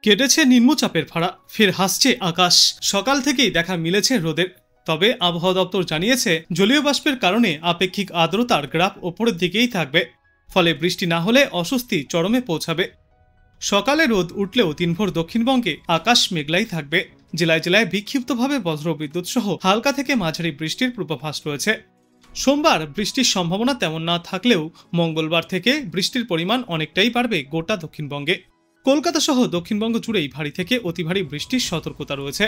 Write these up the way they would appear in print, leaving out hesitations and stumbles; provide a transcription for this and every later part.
কেটেছে নিম্নচাপের ফাড়া, ফের হাসছে আকাশ। সকাল থেকেই দেখা মিলেছে রোদের। তবে আবহাওয়া দপ্তর জানিয়েছে জলীয় বাষ্পের কারণে আপেক্ষিক আর্দ্রতার গ্রাফ ওপরের দিকেই থাকবে, ফলে বৃষ্টি না হলে অস্বস্তি চরমে পৌঁছাবে। সকালে রোদ উঠলেও দিনভর দক্ষিণবঙ্গে আকাশ মেঘলাই থাকবে। জেলায় জেলায় বিক্ষিপ্তভাবে বজ্রবিদ্যুৎ সহ হালকা থেকে মাঝারি বৃষ্টির পূর্বাভাস রয়েছে। সোমবার বৃষ্টির সম্ভাবনা তেমন না থাকলেও মঙ্গলবার থেকে বৃষ্টির পরিমাণ অনেকটাই বাড়বে গোটা দক্ষিণবঙ্গে। কলকাতা সহ দক্ষিণবঙ্গ জুড়েই ভারী থেকে অতি ভারী বৃষ্টির সতর্কতা রয়েছে।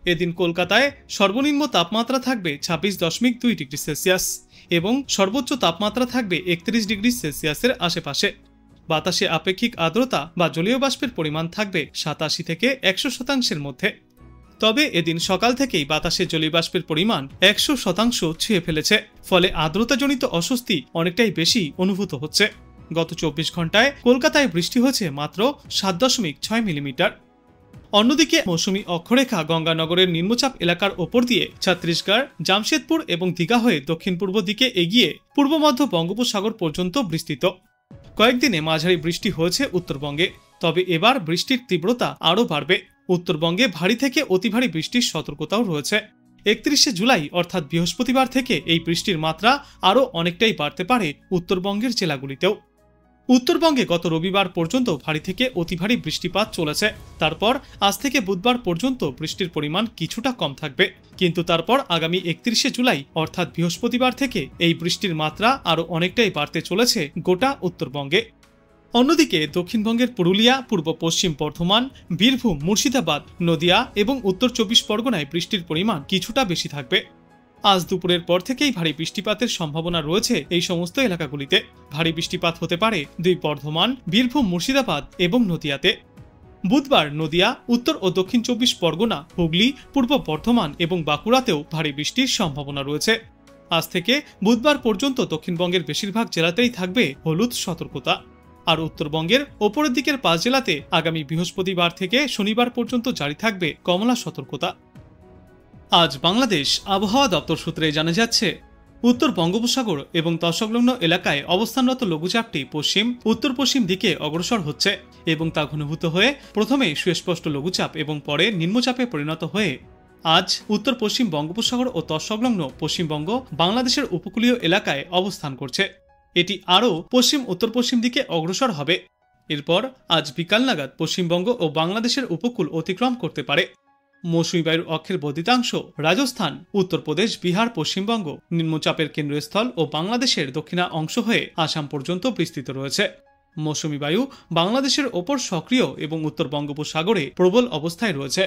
এদিন কলকাতায় সর্বনিম্ন তাপমাত্রা থাকবে 26.2 ডিগ্রি সেলসিয়াস এবং সর্বোচ্চ তাপমাত্রা থাকবে 31 ডিগ্রি সেলসিয়াসের আশেপাশে। বাতাসে আপেক্ষিক আর্দ্রতা বা জলীয় বাষ্পের পরিমাণ থাকবে 87 থেকে 100% মধ্যে। তবে এদিন সকাল থেকেই বাতাসে জলীয় বাষ্পের পরিমাণ 100% ছুঁয়ে ফেলেছে, ফলে আর্দ্রতাজনিত অস্বস্তি অনেকটাই বেশি অনুভূত হচ্ছে। গত 24 ঘন্টায় কলকাতায় বৃষ্টি হয়েছে মাত্র 7.6 মিলিমিটার। অন্যদিকে মৌসুমী অক্ষরেখা গঙ্গানগরের নিম্নচাপ এলাকার ওপর দিয়ে ছত্তিশগড়, জামশেদপুর এবং দীঘা হয়ে দক্ষিণ পূর্ব দিকে এগিয়ে পূর্ব মধ্য বঙ্গোপসাগর পর্যন্ত বিস্তৃত। কয়েকদিনে মাঝারি বৃষ্টি হয়েছে উত্তরবঙ্গে, তবে এবার বৃষ্টির তীব্রতা আরও বাড়বে। উত্তরবঙ্গে ভারী থেকে অতি ভারী বৃষ্টির সতর্কতাও রয়েছে। 31 জুলাই অর্থাৎ বৃহস্পতিবার থেকে এই বৃষ্টির মাত্রা আরও অনেকটাই বাড়তে পারে উত্তরবঙ্গের জেলাগুলিতেও। উত্তরবঙ্গে গত রবিবার পর্যন্ত ভারী থেকে অতি ভারী বৃষ্টিপাত চলেছে। তারপর আজ থেকে বুধবার পর্যন্ত বৃষ্টির পরিমাণ কিছুটা কম থাকবে, কিন্তু তারপর আগামী 31 জুলাই অর্থাৎ বৃহস্পতিবার থেকে এই বৃষ্টির মাত্রা আরও অনেকটাই বাড়তে চলেছে গোটা উত্তরবঙ্গে। অন্যদিকে দক্ষিণবঙ্গের পুরুলিয়া, পূর্ব পশ্চিম বর্ধমান, বীরভূম, মুর্শিদাবাদ, নদিয়া এবং উত্তর 24 পরগনায় বৃষ্টির পরিমাণ কিছুটা বেশি থাকবে। আজ দুপুরের পর থেকেই ভারী বৃষ্টিপাতের সম্ভাবনা রয়েছে এই সমস্ত এলাকাগুলিতে। ভারী বৃষ্টিপাত হতে পারে দুই বর্ধমান, বীরভূম, মুর্শিদাবাদ এবং নদিয়াতে। বুধবার নদিয়া, উত্তর ও দক্ষিণ 24 পরগনা, হুগলি, পূর্ব বর্ধমান এবং বাঁকুড়াতেও ভারী বৃষ্টির সম্ভাবনা রয়েছে। আজ থেকে বুধবার পর্যন্ত দক্ষিণবঙ্গের বেশিরভাগ জেলাতেই থাকবে হলুদ সতর্কতা, আর উত্তরবঙ্গের ওপরের দিকের 5 জেলাতে আগামী বৃহস্পতিবার থেকে শনিবার পর্যন্ত জারি থাকবে কমলা সতর্কতা। আজ বাংলাদেশ আবহাওয়া দপ্তর সূত্রে জানা যাচ্ছে, উত্তর বঙ্গোপসাগর এবং তৎসংলগ্ন এলাকায় অবস্থানরত লঘুচাপটি পশ্চিম উত্তর পশ্চিম দিকে অগ্রসর হচ্ছে এবং তা ঘনীভূত হয়ে প্রথমে সুস্পষ্ট লঘুচাপ এবং পরে নিম্নচাপে পরিণত হয়ে আজ উত্তর পশ্চিম বঙ্গোপসাগর ও তৎসংলগ্ন পশ্চিমবঙ্গ, বাংলাদেশের উপকূলীয় এলাকায় অবস্থান করছে। এটি আরও পশ্চিম উত্তর পশ্চিম দিকে অগ্রসর হবে। এরপর আজ বিকাল নাগাদ পশ্চিমবঙ্গ ও বাংলাদেশের উপকূল অতিক্রম করতে পারে। মৌসুমী বায়ুর অক্ষের বর্ধিতাংশ রাজস্থান, উত্তরপ্রদেশ, বিহার, পশ্চিমবঙ্গ, নিম্নচাপের কেন্দ্রস্থল ও বাংলাদেশের দক্ষিণা অংশ হয়ে আসাম পর্যন্ত বিস্তৃত রয়েছে। মৌসুমী বায়ু বাংলাদেশের ওপর সক্রিয় এবং উত্তর বঙ্গোপসাগরে প্রবল অবস্থায় রয়েছে।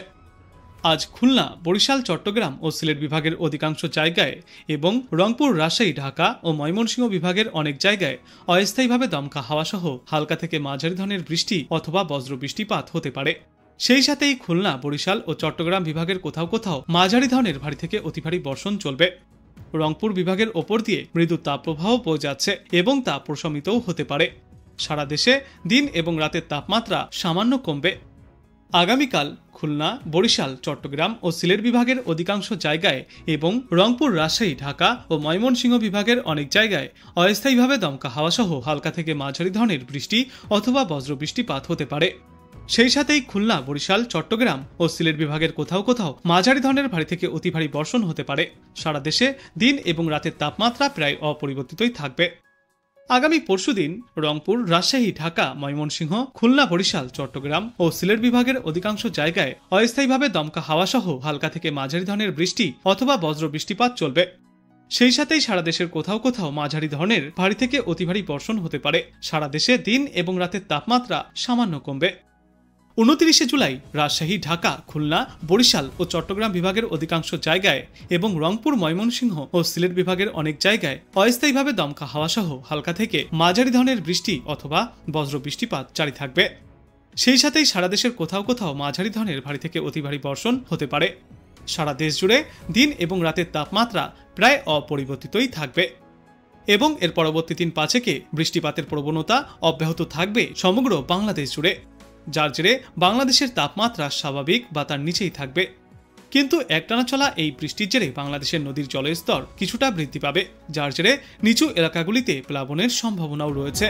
আজ খুলনা, বরিশাল, চট্টগ্রাম ও সিলেট বিভাগের অধিকাংশ জায়গায় এবং রংপুর, রাজশাহী, ঢাকা ও ময়মনসিংহ বিভাগের অনেক জায়গায় অস্থায়ীভাবে দমকা হাওয়া সহ হালকা থেকে মাঝারি ধরনের বৃষ্টি অথবা বজ্র বৃষ্টিপাত হতে পারে। সেই সাথেই খুলনা, বরিশাল ও চট্টগ্রাম বিভাগের কোথাও কোথাও মাঝারি ধরনের ভারী থেকে অতি ভারী বর্ষণ চলবে। রংপুর বিভাগের ওপর দিয়ে মৃদু তাপপ্রবাহ বয়ে যাচ্ছে এবং তা প্রশমিতও হতে পারে। সারা দেশে দিন এবং রাতের তাপমাত্রা সামান্য কমবে। আগামীকাল খুলনা, বরিশাল, চট্টগ্রাম ও সিলেট বিভাগের অধিকাংশ জায়গায় এবং রংপুর, রাজশাহী, ঢাকা ও ময়মনসিংহ বিভাগের অনেক জায়গায় অস্থায়ীভাবে দমকা হাওয়া সহ হালকা থেকে মাঝারি ধরনের বৃষ্টি অথবা বজ্র বৃষ্টিপাত হতে পারে। সেই সাথেই খুলনা, বরিশাল, চট্টগ্রাম ও সিলেট বিভাগের কোথাও কোথাও মাঝারি ধরনের ভারী থেকে অতি ভারী বর্ষণ হতে পারে। সারা দেশে দিন এবং রাতের তাপমাত্রা প্রায় অপরিবর্তিতই থাকবে। আগামী পরশুদিন রংপুর, রাজশাহী, ঢাকা, ময়মনসিংহ, খুলনা, বরিশাল, চট্টগ্রাম ও সিলেট বিভাগের অধিকাংশ জায়গায় অস্থায়ীভাবে দমকা হাওয়া সহ হালকা থেকে মাঝারি ধরনের বৃষ্টি অথবা বজ্র বৃষ্টিপাত চলবে। সেই সাথেই সারা দেশের কোথাও কোথাও মাঝারি ধরনের ভারী থেকে অতি ভারী বর্ষণ হতে পারে। সারা দেশে দিন এবং রাতের তাপমাত্রা সামান্য কমবে। 29 জুলাই রাজশাহী, ঢাকা, খুলনা, বরিশাল ও চট্টগ্রাম বিভাগের অধিকাংশ জায়গায় এবং রংপুর, ময়মনসিংহ ও সিলেট বিভাগের অনেক জায়গায় অস্থায়ীভাবে দমকা হাওয়া সহ হালকা থেকে মাঝারি ধরনের বৃষ্টি অথবা বজ্র বৃষ্টিপাত জারি থাকবে। সেই সাথেই সারা দেশের কোথাও কোথাও মাঝারি ধরনের ভারী থেকে অতি ভারী বর্ষণ হতে পারে। সারা দেশ জুড়ে দিন এবং রাতের তাপমাত্রা প্রায় অপরিবর্তিতই থাকবে এবং এর পরবর্তী 3-5 বৃষ্টিপাতের প্রবণতা অব্যাহত থাকবে সমগ্র বাংলাদেশ জুড়ে, যার জেরে বাংলাদেশের তাপমাত্রা স্বাভাবিক বা তার নিচেই থাকবে। কিন্তু একটানা চলা এই বৃষ্টির জেরে বাংলাদেশের নদীর জলের স্তর কিছুটা বৃদ্ধি পাবে, যার জেরে নিচু এলাকাগুলিতে প্লাবনের সম্ভাবনাও রয়েছে।